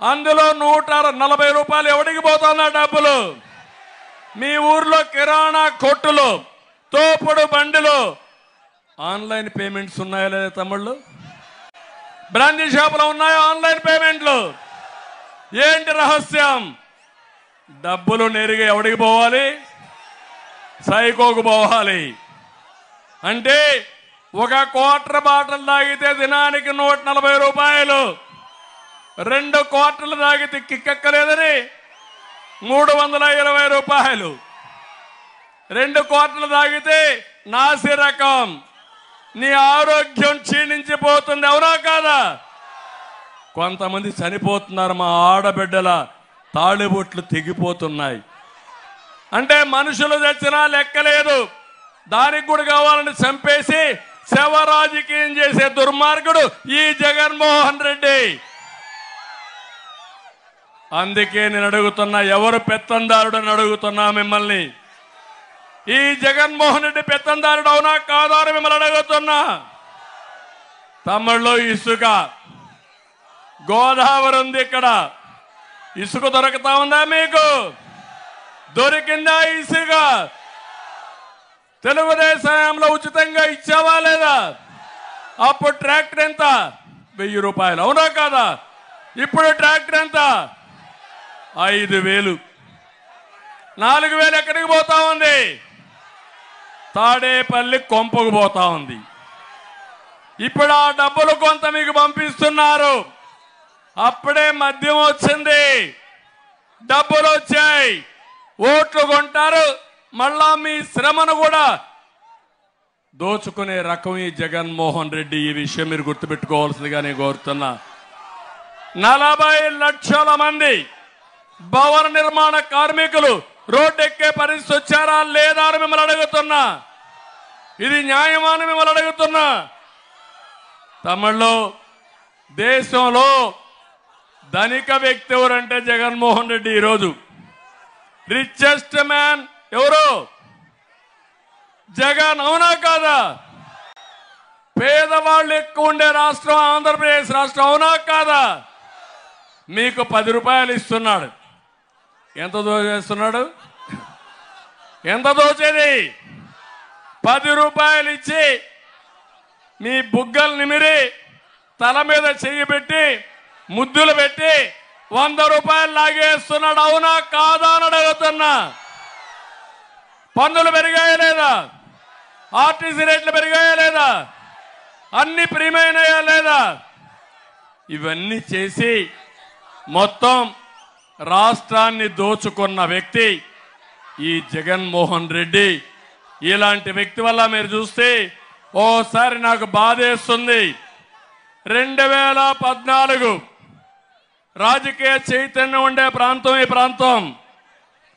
అందులో 140 రూపాయలు ఎవడికి పోతున్నా డబ్బులు? మీ ఊర్లో కిరాణా కొట్టులు, తోపుడు బండిలు ఆన్లైన్ పేమెంట్స్ ఉన్నాయా లేదా తమ్ముళ్ళు? బ్రాంచీ షాపులో ఉన్నాయా ఆన్లైన్ పేమెంట్లు? ఏంటి రహస్యం? డబ్బులు నేరుగా ఎవడికి పోవాలి? సైకోకు పోవాలి. అంటే ఒక క్వార్టర్ బాటిల్ తాగితే దినానికి 140 రూపాయలు, 2 క్వార్టర్లు తాగితే కిక్కలేదని 320 రూపాయలు, 2 క్వార్టర్లు తాగితే నాసి రకం. నీ ఆరోగ్యం క్షీణించిపోతుంది, అవునా కాదా? కొంతమంది చనిపోతున్నారు, మా ఆడబిడ్డల తాళిబొట్లు తెగిపోతున్నాయి. అంటే మనుషులు చచ్చినా లెక్కలేదు, దానికి కూడా కావాలని చంపేసి శవ రాజకీయం చేసే దుర్మార్గుడు ఈ జగన్మోహన్ రెడ్డి. అందుకే నేను అడుగుతున్నా, ఎవరు పెత్తందారుడు అని అడుగుతున్నా మిమ్మల్ని. ఈ జగన్మోహన్ రెడ్డి పెత్తందారుడు అవునా కాదా అని మిమ్మల్ని అడుగుతున్నా. తమిళ్లో ఇసుక, గోదావరి ఉంది, ఇక్కడ ఇసుక దొరుకుతా ఉందా మీకు? దొరికిందా ఇసుక? తెలుగుదేశంలో ఉచితంగా ఇచ్చావా లేదా? అప్పుడు ట్రాక్టర్ ఎంత? 1000 రూపాయలు, అవునా కాదా? ఇప్పుడు ట్రాక్టర్ ఎంత? 5000. 4000 ఎక్కడికి పోతా ఉంది? తాడేపల్లి కొంపకు పోతా ఉంది. ఇప్పుడు ఆ డబ్బులు కొంత మీకు పంపిస్తున్నారు. అప్పుడే మద్యం వచ్చింది, డబ్బులు వచ్చాయి, ఓట్లు కొంటారు, మళ్ళా మీ శ్రమను కూడా దోచుకునే రకం ఈ జగన్మోహన్ రెడ్డి. ఈ విషయం మీరు గుర్తుపెట్టుకోవాల్సిందిగా నేను కోరుతున్నా. 40 లక్షల మంది భవన నిర్మాణ కార్మికులు రోడ్డెక్కే పరిస్థితి వచ్చారా లేదా అని మిమ్మల్ని అడుగుతున్నా. ఇది న్యాయమా అని మిమ్మల్ని అడుగుతున్నా. తమిళ్లో దేశంలో ధనిక వ్యక్తి ఎవరంటే జగన్మోహన్ రెడ్డి. ఈరోజు రిచెస్ట్ మ్యాన్ ఎవరు? జగన్, అవునా కాదా? పేదవాళ్ళు ఎక్కువ ఉండే రాష్ట్రం ఆంధ్రప్రదేశ్ రాష్ట్రం, అవునా కాదా? మీకు 10 రూపాయలు ఇస్తున్నాడు. ఎంత దోచేస్తున్నాడు? ఎంత దోచేది? 10 రూపాయలు ఇచ్చి మీ బుగ్గలు నిమిరి తల మీద చెయ్యి పెట్టి ముద్దులు పెట్టి 100 రూపాయలు లాగేస్తున్నాడు, అవునా కాదా అని అడుగుతున్నా. పన్నులు పెరిగాయా లేదా? ఆర్టీసీ రేట్లు పెరిగాయా లేదా? అన్ని ప్రియమైనయా లేదా? ఇవన్నీ చేసి మొత్తం రాష్ట్రాన్ని దోచుకున్న వ్యక్తి ఈ జగన్మోహన్ రెడ్డి. ఇలాంటి వ్యక్తి వల్ల మీరు చూస్తే ఓసారి నాకు బాధేస్తుంది. 2014 రాజకీయ చైతన్యం ఉండే ప్రాంతం ఈ ప్రాంతం.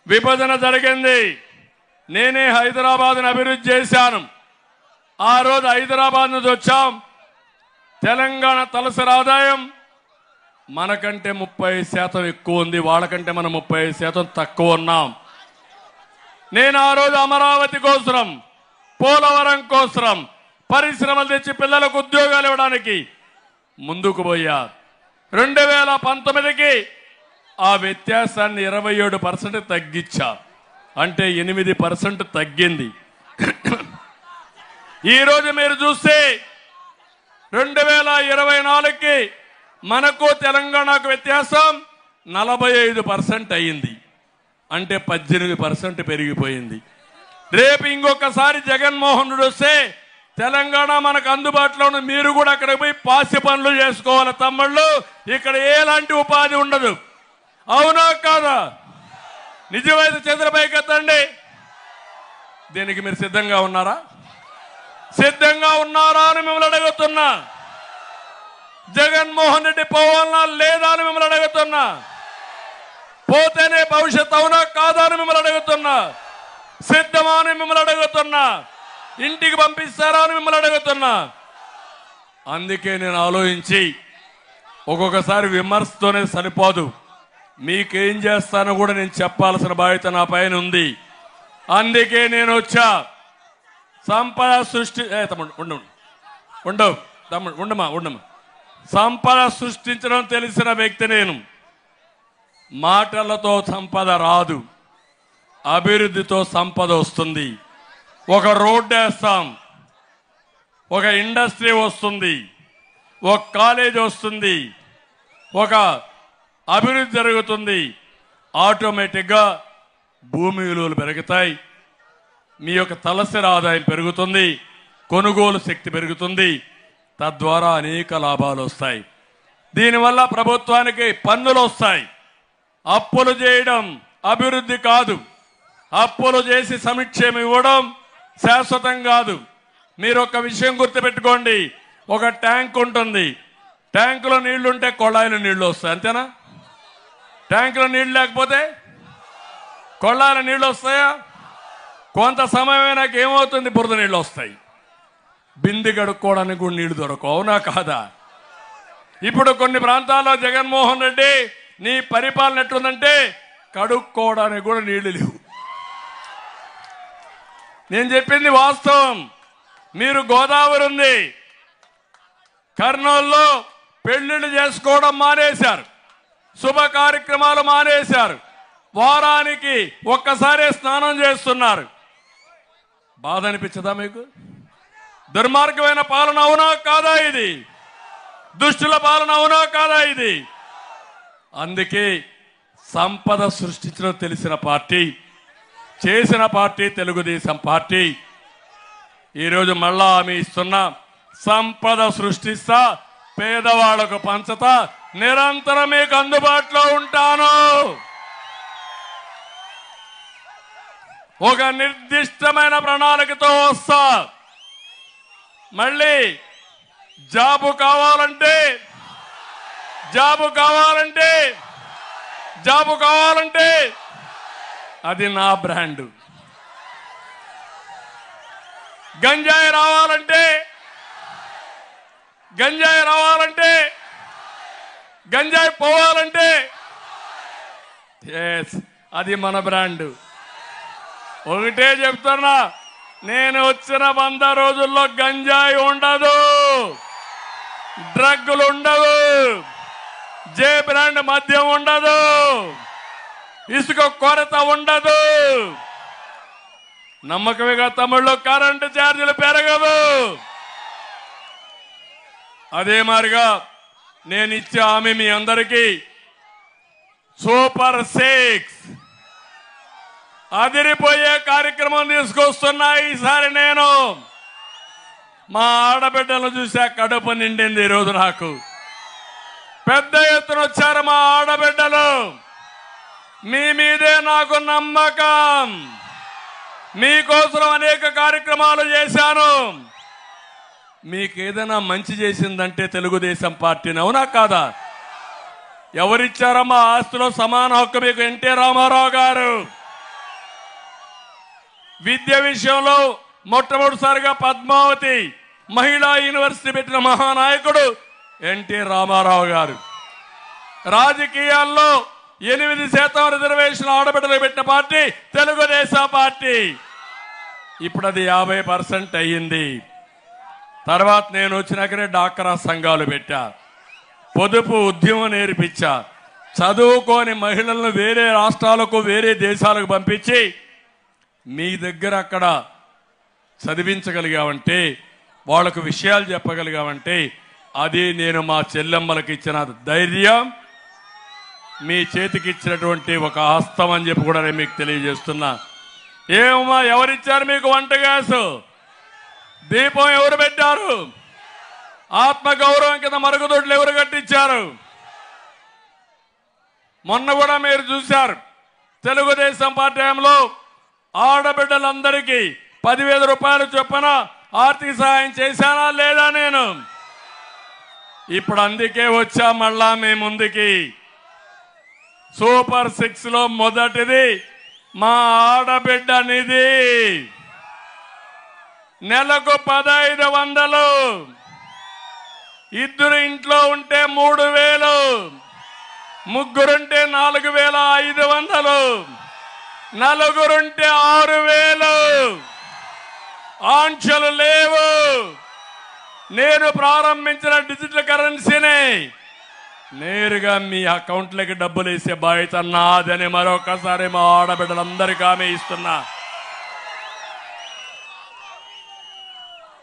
విభజన జరిగింది. నేనే హైదరాబాద్ని అభివృద్ధి చేశాను. ఆ రోజు హైదరాబాద్ నుంచి వచ్చాం. తెలంగాణ తలసరి ఆదాయం మనకంటే 30% ఎక్కువ ఉంది, వాళ్ళకంటే మనం 30% తక్కువ ఉన్నాం. నేను ఆ రోజు అమరావతి కోసం, పోలవరం కోసం పరిశ్రమలు తెచ్చి పిల్లలకు ఉద్యోగాలు ఇవ్వడానికి ముందుకు పోయా. 2019కి ఆ వ్యత్యాసాన్ని 27% తగ్గించా, అంటే 8% తగ్గింది. ఈరోజు మీరు చూస్తే 2024కి మనకు తెలంగాణకు వ్యత్యాసం 45% అయ్యింది, అంటే 18% పెరిగిపోయింది. రేపు ఇంకొకసారి జగన్మోహన్ రెడ్డి వస్తే తెలంగాణ మనకు అందుబాటులో ఉన్న, మీరు కూడా అక్కడికి పోయి పాసి పనులు చేసుకోవాలి తమ్ముళ్ళు. ఇక్కడ ఎలాంటి ఉపాధి ఉండదు, అవునా కాదా? నిజమైతే చంద్రబాబు ఎత్తండి. దీనికి మీరు సిద్ధంగా ఉన్నారా? సిద్ధంగా ఉన్నారా అని మిమ్మల్ని అడుగుతున్నా. జగన్మోహన్ రెడ్డి పోవాలన్నా లేదా అని మిమ్మల్ని అడుగుతున్నా. పోతేనే భవిష్యత్తు, అవునా కాదా అని మిమ్మల్ని అడుగుతున్నా. సిద్ధమా అని మిమ్మల్ని అడుగుతున్నా. ఇంటికి పంపిస్తారా అని మిమ్మల్ని అడుగుతున్నా. అందుకే నేను ఆలోచించి, ఒక్కొక్కసారి విమర్శతోనే సరిపోదు, మీకేం చేస్తానో కూడా నేను చెప్పాల్సిన బాధ్యత నా పైన ఉంది. అందుకే నేను వచ్చా. సంపద సృష్టి ఉండమా సంపద సృష్టించడం తెలిసిన వ్యక్తి నేను. మాటలతో సంపద రాదు, అభివృద్ధితో సంపద వస్తుంది. ఒక రోడ్డు వేస్తాం, ఒక ఇండస్ట్రీ వస్తుంది, ఒక కాలేజ్ వస్తుంది, ఒక అభివృద్ధి జరుగుతుంది. ఆటోమేటిక్గా భూమి విలువలు పెరుగుతాయి, మీ యొక్క తలసరి ఆదాయం పెరుగుతుంది, కొనుగోలు శక్తి పెరుగుతుంది. తద్వారా అనేక లాభాలు వస్తాయి. దీనివల్ల ప్రభుత్వానికి పన్నులు వస్తాయి. అప్పులు చేయడం అభివృద్ధి కాదు, అప్పులు చేసి సంక్షేమం ఇవ్వడం శాశ్వతం కాదు. మీరు ఒక విషయం గుర్తుపెట్టుకోండి, ఒక ట్యాంక్ ఉంటుంది, ట్యాంకులో నీళ్లుంటే కొళాయిలో నీళ్లు వస్తాయి, అంతేనా? ట్యాంకులో నీళ్లు లేకపోతే కొళాయిలో నీళ్లు వస్తాయా? కొంత సమయమైనాక ఏమవుతుంది? బురద నీళ్ళు వస్తాయి. బింది కడుక్కోవడానికి కూడా నీళ్లు దొరకవు, అవునా కాదా? ఇప్పుడు కొన్ని ప్రాంతాల్లో జగన్మోహన్ రెడ్డి నీ పరిపాలన ఎట్లుందంటే కడుక్కోవడానికి కూడా నీళ్లు లేవు. నేను చెప్పింది వాస్తవం. మీరు గోదావరి ఉంది, కర్నూలులో పెళ్లిళ్ళు చేసుకోవడం మానేశారు, శుభ కార్యక్రమాలు మానేశారు, వారానికి ఒక్కసారే స్నానం చేస్తున్నారు. బాధ అనిపించదా మీకు? దుర్మార్గమైన పాలన అవునా కాదా ఇది? దుష్టుల పాలన అవునా కాదా ఇది? అందుకే సంపద సృష్టించడం తెలిసిన పార్టీ, చేసిన పార్టీ తెలుగుదేశం పార్టీ. ఈరోజు మళ్ళా హామీ ఇస్తున్నా, సంపద సృష్టిస్తా, పేదవాళ్లకు పంచతా, నిరంతరం మీకు అందుబాటులో ఉంటాను. ఒక నిర్దిష్టమైన ప్రణాళికతో వస్తా. మళ్ళీ జాబు కావాలంటే అది నా బ్రాండు. గంజాయి రావాలంటే గంజాయి పోవాలంటే అది మన బ్రాండు. ఒకటే చెప్తున్నా, నేను వచ్చిన 100 రోజుల్లో గంజాయి ఉండదు, డ్రగ్గులు ఉండవు, జే బ్రాండ్ మద్యం ఉండదు, ఇసుక కొరత ఉండదు. నమ్మకమేగా తమ్ముళ్ళు? కరెంటు ఛార్జీలు పెరగవు. అదే మాదిరిగా నేను ఇచ్చే హామీ మీ అందరికీ, సూపర్ 6 అదిరిపోయే కార్యక్రమం తీసుకొస్తున్నా. ఈసారి నేను మా ఆడబిడ్డలను చూసా, కడుపు నిండింది. ఈరోజు నాకు పెద్ద ఎత్తున వచ్చారు మా ఆడబిడ్డలు. మీ మీదే నాకు నమ్మకం. మీకోసం అనేక కార్యక్రమాలు చేశాను. మీకు ఏదైనా మంచి చేసిందంటే తెలుగుదేశం పార్టీని, అవునా కాదా? ఎవరిచ్చారమ్మా ఆస్తిలో సమాన హక్కు మీకు? ఎన్టీ రామారావు గారు. విద్య విషయంలో మొట్టమొదటిసారిగా పద్మావతి మహిళా యూనివర్సిటీ పెట్టిన మహానాయకుడు ఎన్టీ రామారావు గారు. రాజకీయాల్లో 8% రిజర్వేషన్ ఆడబిడ్డలు పెట్టిన పార్టీ తెలుగుదేశం పార్టీ. ఇప్పుడు అది 50% అయ్యింది. తర్వాత నేను వచ్చినాకనే డాక్రా సంఘాలు పెట్టా, పొదుపు ఉద్యమం నేర్పించా, చదువుకోని మహిళలను వేరే రాష్ట్రాలకు వేరే దేశాలకు పంపించి మీ దగ్గర అక్కడ చదివించగలిగామంటే, వాళ్లకు విషయాలు చెప్పగలిగామంటే అది నేను మా చెల్లెమ్మలకు ఇచ్చిన ధైర్యం, మీ చేతికి ఇచ్చినటువంటి ఒక హస్తం అని చెప్పి కూడా నేను మీకు తెలియజేస్తున్నా. ఏమమ్మా, ఎవరిచ్చారు మీకు వంట గ్యాసు? దీపం ఎవరు పెట్టారు? ఆత్మగౌరవం కింద మరుగుదొడ్లు ఎవరు కట్టించారు? మొన్న కూడా మీరు చూశారు, తెలుగుదేశం పార్టీలో ఆడబిడ్డలందరికీ 10,000 రూపాయలు చొప్పున ఆర్థిక సహాయం చేశానా లేదా? నేను ఇప్పుడు అందుకే వచ్చా మళ్ళా మీ ముందుకి. సూపర్ 6 లో మొదటిది మా ఆడబిడ్డ నిధి. నెలకు 1,500, ఇద్దరు ఇంట్లో ఉంటే 3,000, ముగ్గురుంటే 4,500, నలుగురుంటే 6,000. ఆంక్షలు లేవు. నేను ప్రారంభించిన డిజిటల్ కరెన్సీని నేరుగా మీ అకౌంట్లకి డబ్బులు వేసే బాధ్యత నాదని మరొకసారి మా ఆడబిడ్డలందరికీ హామీ ఇస్తున్నా.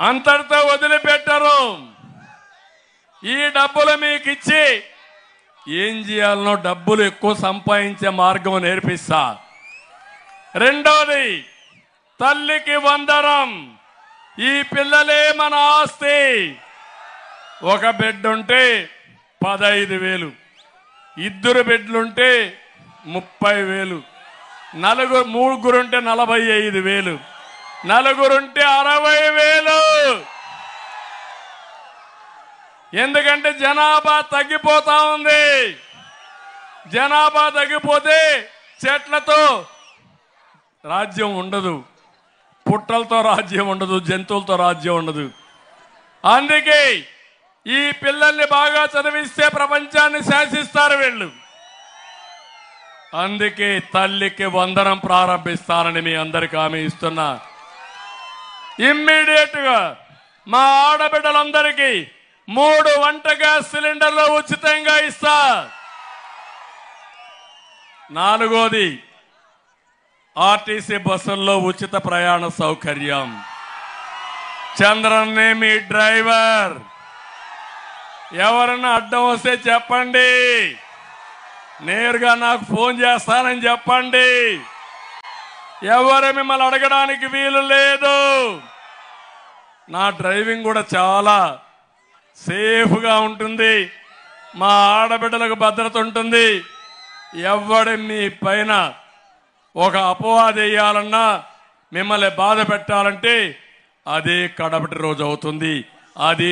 అంతటితో వదిలిపెట్టరు. ఈ డబ్బులు మీకు ఇచ్చి ఏం చేయాలనో డబ్బులు ఎక్కువ సంపాదించే మార్గం నేర్పిస్తా. రెండోది, తల్లికి వందనం. ఈ పిల్లలే మన ఆస్తి. ఒక బిడ్డ ఉంటే 15,000, 2 బిడ్డలుంటే 30,000, ముగ్గురుంటే 45,000, 4 60,000. ఎందుకంటే జనాభా తగ్గిపోతా ఉంది. జనాభా తగ్గిపోతే చెట్లతో రాజ్యం ఉండదు, పుట్టలతో రాజ్యం ఉండదు, జంతువులతో రాజ్యం ఉండదు. అందుకే ఈ పిల్లల్ని బాగా చదివిస్తే ప్రపంచాన్ని శాసిస్తారు వీళ్ళు. అందుకే తల్లికి వందనం ప్రారంభిస్తానని మీ అందరికీ హామీ ఇస్తున్నా. ఇమ్మీడియట్ గా మా ఆడబిడ్డలందరికీ 3 వంట గ్యాస్ సిలిండర్లు ఉచితంగా ఇస్తా. 4వది, ఆర్టీసీ బస్సుల్లో ఉచిత ప్రయాణ సౌకర్యం. చంద్రన్నే మీ డ్రైవర్. ఎవరన్నా అడ్డం వస్తే చెప్పండి, నేరుగా నాకు ఫోన్ చేస్తానని చెప్పండి. ఎవరు మిమ్మల్ని అడగడానికి వీలు లేదు. నా డ్రైవింగ్ కూడా చాలా సేఫ్గా ఉంటుంది. మా ఆడబిడ్డలకు భద్రత ఉంటుంది. ఎవడి మీ పైన ఒక అపవాదు వేయాలన్నా, మిమ్మల్ని బాధ పెట్టాలంటే అదే కడపటి రోజు అవుతుంది. అది